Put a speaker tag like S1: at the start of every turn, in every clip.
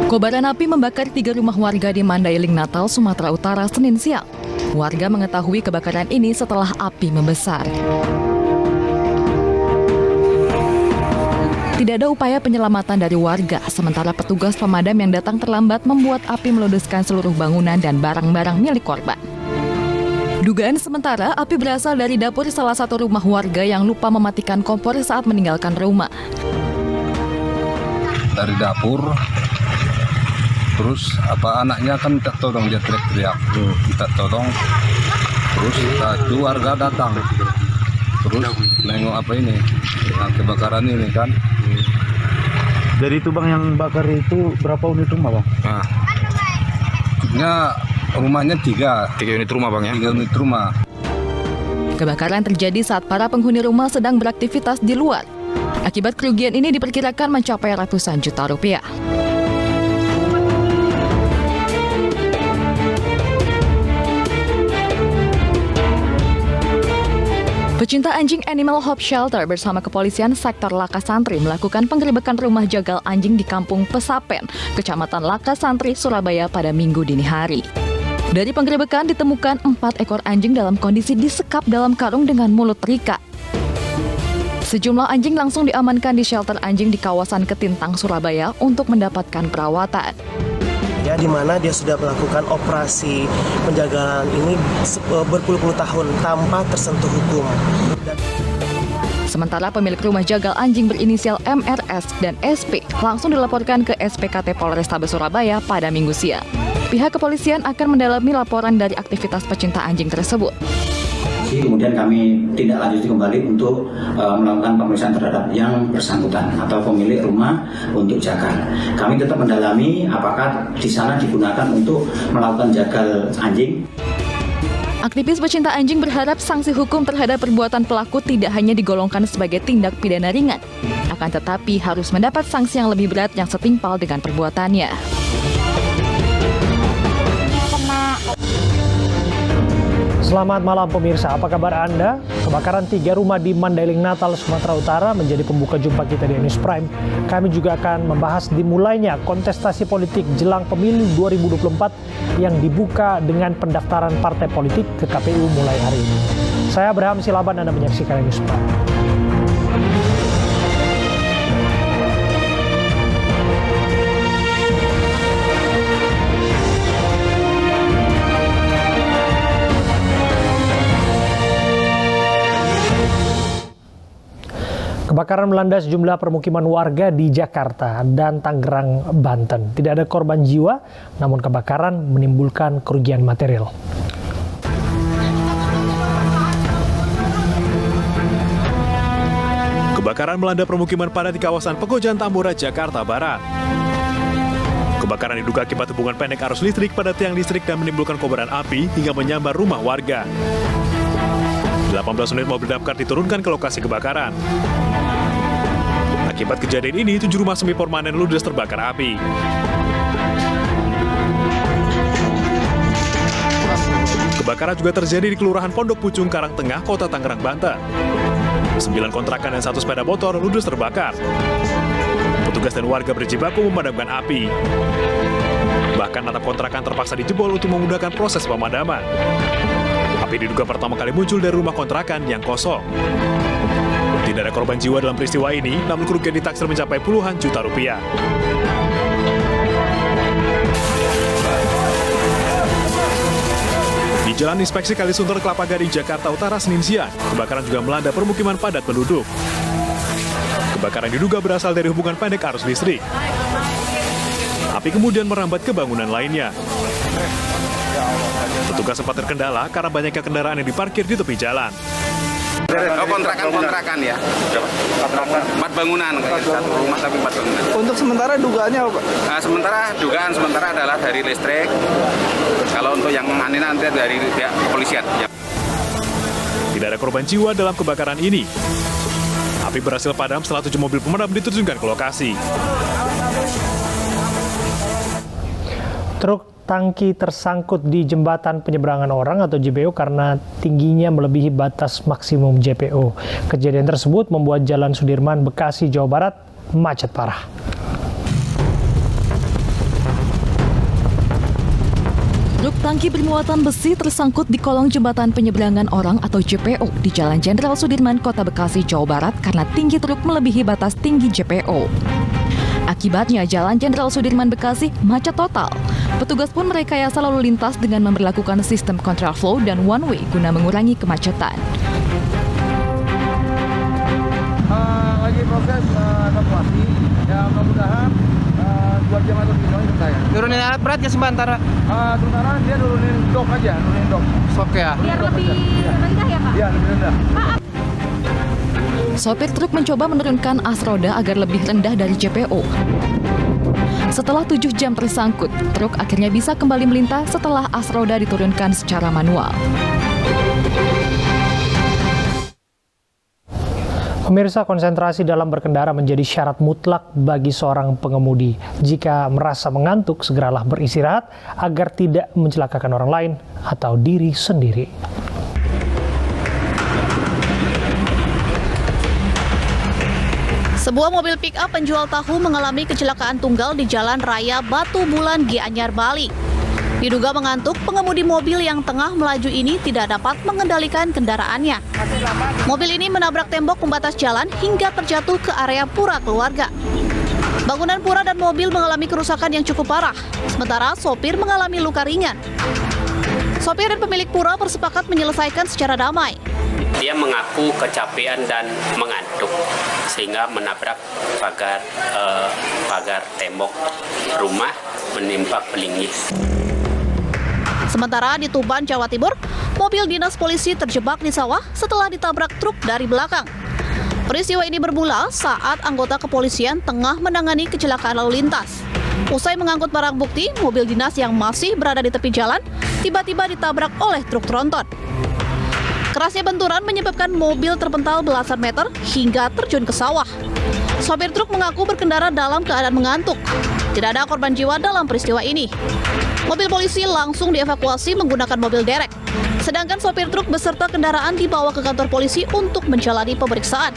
S1: Kobaran api membakar 3 rumah warga di Mandailing, Natal, Sumatera Utara, Senin siang. Warga mengetahui kebakaran ini setelah api membesar. Tidak ada upaya penyelamatan dari warga, sementara petugas pemadam yang datang terlambat membuat api meludeskan seluruh bangunan dan barang-barang milik korban. Dugaan sementara, api berasal dari dapur salah satu rumah warga yang lupa mematikan kompor saat meninggalkan rumah.
S2: Dari dapur, terus anaknya kan minta tolong, dia teriak-teriak, minta tolong. Terus itu warga datang, terus nengok kebakaran ini kan.
S3: Dari itu bang, yang bakar itu berapa unit rumah bang?
S2: Rumahnya 3
S3: unit rumah bang ya?
S2: 3 unit rumah.
S1: Kebakaran terjadi saat para penghuni rumah sedang beraktivitas di luar. Akibat kerugian ini diperkirakan mencapai ratusan juta rupiah. Pecinta anjing Animal Hope Shelter bersama kepolisian sektor Laka Santri melakukan penggerebekan rumah jagal anjing di Kampung Pesapen, Kecamatan Laka Santri, Surabaya pada Minggu dini hari. Dari penggerebekan ditemukan 4 ekor anjing dalam kondisi disekap dalam karung dengan mulut terikat. Sejumlah anjing langsung diamankan di shelter anjing di kawasan Ketintang, Surabaya untuk mendapatkan perawatan.
S4: Ya, di mana dia sudah melakukan operasi penjagaan ini berpuluh-puluh tahun tanpa tersentuh hukum.
S1: Sementara pemilik rumah jagal anjing berinisial MRS dan SP langsung dilaporkan ke SPKT Polrestabes Surabaya pada Minggu siang. Pihak kepolisian akan mendalami laporan dari aktivitas pecinta anjing tersebut.
S5: Kemudian kami tindak lanjuti kembali untuk melakukan pemeriksaan terhadap yang bersangkutan atau pemilik rumah untuk jagal. Kami tetap mendalami apakah di sana digunakan untuk melakukan jagal anjing.
S1: Aktivis pecinta anjing berharap sanksi hukum terhadap perbuatan pelaku tidak hanya digolongkan sebagai tindak pidana ringan, akan tetapi harus mendapat sanksi yang lebih berat yang setimpal dengan perbuatannya.
S6: Selamat malam pemirsa, apa kabar Anda? Kebakaran 3 rumah di Mandailing, Natal, Sumatera Utara menjadi pembuka jumpa kita di News Prime. Kami juga akan membahas dimulainya kontestasi politik jelang pemilu 2024 yang dibuka dengan pendaftaran partai politik ke KPU mulai hari ini. Saya Abraham Silaban, Anda menyaksikan News Prime. Kebakaran melanda sejumlah permukiman warga di Jakarta dan Tangerang, Banten. Tidak ada korban jiwa, namun kebakaran menimbulkan kerugian material.
S7: Kebakaran melanda permukiman padat di kawasan Pekojan Tambora, Jakarta Barat. Kebakaran diduga akibat hubungan pendek arus listrik pada tiang listrik dan menimbulkan kobaran api hingga menyambar rumah warga. 18 unit mobil damkar diturunkan ke lokasi kebakaran. Akibat kejadian ini, 7 rumah semi permanen ludes terbakar api. Kebakaran juga terjadi di Kelurahan Pondok Pucung, Karangtengah, Kota Tangerang, Banten. 9 kontrakan dan 1 sepeda motor ludes terbakar. Petugas dan warga berjibaku memadamkan api. Bahkan atap kontrakan terpaksa dijebol untuk memudahkan proses pemadaman. Api diduga pertama kali muncul dari rumah kontrakan yang kosong. Tidak ada korban jiwa dalam peristiwa ini, namun kerugian ditaksir mencapai puluhan juta rupiah. Di Jalan Inspeksi Kalisunter, Kelapa Gading, Jakarta Utara, Senin siang, kebakaran juga melanda permukiman padat penduduk. Kebakaran diduga berasal dari hubungan pendek arus listrik. Api kemudian merambat ke bangunan lainnya. Petugas sempat terkendala karena banyaknya kendaraan yang diparkir di tepi jalan.
S8: Kontrakan ya. 4 bangunan, satu rumah tapi 4 bangunan.
S9: Untuk sementara dugaannya apa?
S8: Dugaan sementara adalah dari listrik. Kalau untuk yang aneh nanti dari pihak kepolisian.
S7: Tidak ada korban jiwa dalam kebakaran ini. Api berhasil padam setelah 7 mobil pemadam diterjunkan ke lokasi.
S6: Truk tangki tersangkut di jembatan penyeberangan orang atau JPO karena tingginya melebihi batas maksimum JPO. Kejadian tersebut membuat Jalan Sudirman, Bekasi, Jawa Barat macet parah.
S1: Truk tangki bermuatan besi tersangkut di kolong jembatan penyeberangan orang atau JPO di Jalan Jenderal Sudirman, Kota Bekasi, Jawa Barat karena tinggi truk melebihi batas tinggi JPO. Akibatnya Jalan Jenderal Sudirman Bekasi macet total. Petugas pun merekayasa lalu lintas dengan memberlakukan sistem kontraflow dan one way guna mengurangi kemacetan.
S2: Lagi proses evakuasi, ya mudah-mudahan 2 jam atau 3 jam selesai.
S9: Turunin alat berat ya sementara?
S2: Sementara dia nurunin dok aja, nurunin dok.
S9: Sok ya?
S10: Biar lebih rendah ya Pak?
S2: Iya, lebih rendah.
S1: Sopir truk mencoba menurunkan as roda agar lebih rendah dari JPO. Setelah 7 jam tersangkut, truk akhirnya bisa kembali melintas setelah as roda diturunkan secara manual.
S6: Pemirsa, konsentrasi dalam berkendara menjadi syarat mutlak bagi seorang pengemudi. Jika merasa mengantuk, segeralah beristirahat agar tidak mencelakakan orang lain atau diri sendiri.
S10: Sebuah mobil pick-up penjual tahu mengalami kecelakaan tunggal di Jalan Raya Batu Bulan, Gianyar, Bali. Diduga mengantuk, pengemudi mobil yang tengah melaju ini tidak dapat mengendalikan kendaraannya. Mobil ini menabrak tembok pembatas jalan hingga terjatuh ke area pura keluarga. Bangunan pura dan mobil mengalami kerusakan yang cukup parah, sementara sopir mengalami luka ringan. Sopir dan pemilik pura bersepakat menyelesaikan secara damai.
S11: Dia mengaku kecapean dan mengantuk sehingga menabrak pagar tembok rumah, menimpa pelingis.
S10: Sementara di Tuban, Jawa Timur, mobil dinas polisi terjebak di sawah setelah ditabrak truk dari belakang. Peristiwa ini bermula saat anggota kepolisian tengah menangani kecelakaan lalu lintas. Usai mengangkut barang bukti, mobil dinas yang masih berada di tepi jalan tiba-tiba ditabrak oleh truk tronton. Kerasnya benturan menyebabkan mobil terpental belasan meter hingga terjun ke sawah. Sopir truk mengaku berkendara dalam keadaan mengantuk. Tidak ada korban jiwa dalam peristiwa ini. Mobil polisi langsung dievakuasi menggunakan mobil derek. Sedangkan sopir truk beserta kendaraan dibawa ke kantor polisi untuk menjalani pemeriksaan.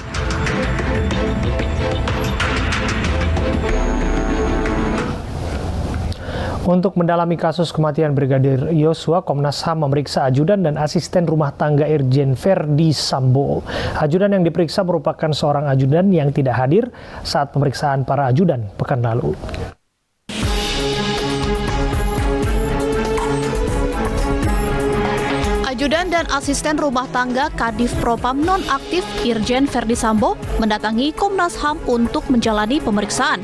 S6: Untuk mendalami kasus kematian Brigadir Yosua, Komnas HAM memeriksa ajudan dan asisten rumah tangga Irjen Verdi Sambo. Ajudan yang diperiksa merupakan seorang ajudan yang tidak hadir saat pemeriksaan para ajudan pekan lalu.
S10: Ajudan dan asisten rumah tangga Kadif Propam nonaktif Irjen Verdi Sambo mendatangi Komnas HAM untuk menjalani pemeriksaan.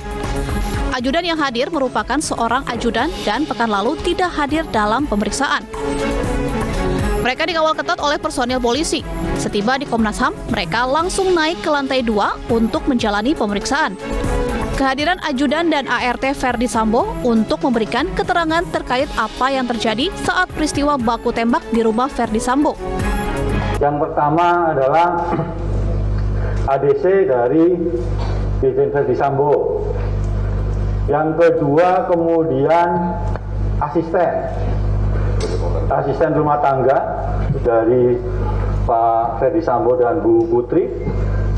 S10: Ajudan yang hadir merupakan seorang ajudan dan pekan lalu tidak hadir dalam pemeriksaan. Mereka dikawal ketat oleh personil polisi. Setiba di Komnas HAM, mereka langsung naik ke lantai 2 untuk menjalani pemeriksaan. Kehadiran ajudan dan ART Verdi Sambo untuk memberikan keterangan terkait apa yang terjadi saat peristiwa baku tembak di rumah Verdi Sambo.
S12: Yang pertama adalah ADC dari Irjen Verdi Sambo. Yang kedua kemudian asisten rumah tangga dari Pak Verdi Sambo dan Bu Putri.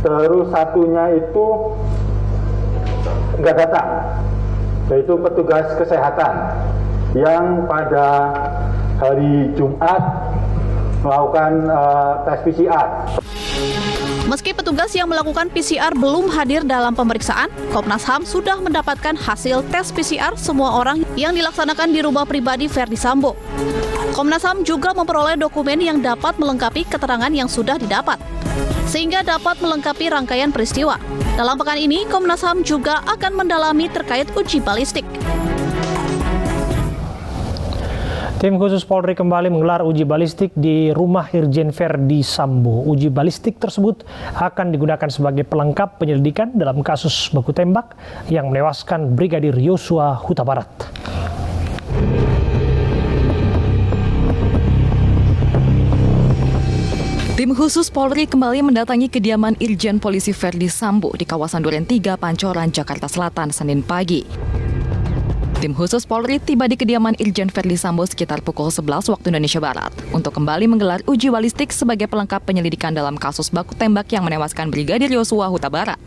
S12: Terus satunya itu nggak datang, yaitu petugas kesehatan yang pada hari Jumat melakukan tes PCR.
S10: Meski petugas yang melakukan PCR belum hadir dalam pemeriksaan, Komnas HAM sudah mendapatkan hasil tes PCR semua orang yang dilaksanakan di rumah pribadi Verdi Sambo. Komnas HAM juga memperoleh dokumen yang dapat melengkapi keterangan yang sudah didapat, sehingga dapat melengkapi rangkaian peristiwa. Dalam pekan ini, Komnas HAM juga akan mendalami terkait uji balistik.
S6: Tim khusus Polri kembali menggelar uji balistik di rumah Irjen Verdi Sambo. Uji balistik tersebut akan digunakan sebagai pelengkap penyelidikan dalam kasus baku tembak yang menewaskan Brigadir Yosua Huta Barat.
S1: Tim khusus Polri kembali mendatangi kediaman Irjen Polisi Verdi Sambo di kawasan Duren 3, Pancoran, Jakarta Selatan, Senin pagi. Tim khusus Polri tiba di kediaman Irjen Verdi Sambo sekitar pukul 11 waktu Indonesia Barat untuk kembali menggelar uji balistik sebagai pelengkap penyelidikan dalam kasus baku tembak yang menewaskan Brigadir Yosua Huta Barat.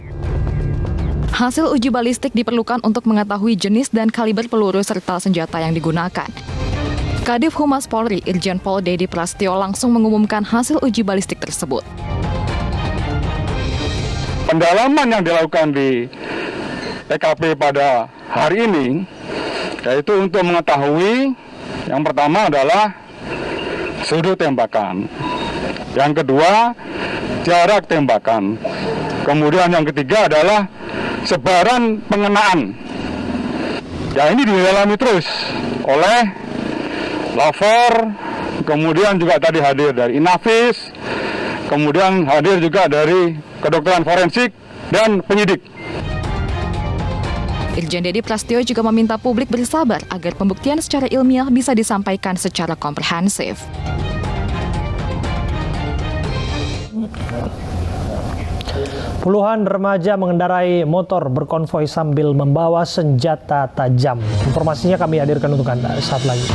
S1: Hasil uji balistik diperlukan untuk mengetahui jenis dan kaliber peluru serta senjata yang digunakan. Kadif Humas Polri, Irjen Pol Dedi Prasetyo langsung mengumumkan hasil uji balistik tersebut.
S12: Pendalaman yang dilakukan di TKP pada hari ini, yaitu untuk mengetahui yang pertama adalah sudut tembakan, yang kedua jarak tembakan, kemudian yang ketiga adalah sebaran pengenaan. Ya, ini didalami terus oleh Lafor, kemudian juga tadi hadir dari Inavis, kemudian hadir juga dari kedokteran forensik dan penyidik.
S1: Irjen Dedi Prasetyo juga meminta publik bersabar agar pembuktian secara ilmiah bisa disampaikan secara komprehensif.
S6: Puluhan remaja mengendarai motor berkonvoi sambil membawa senjata tajam. Informasinya kami hadirkan untuk Anda saat lagi.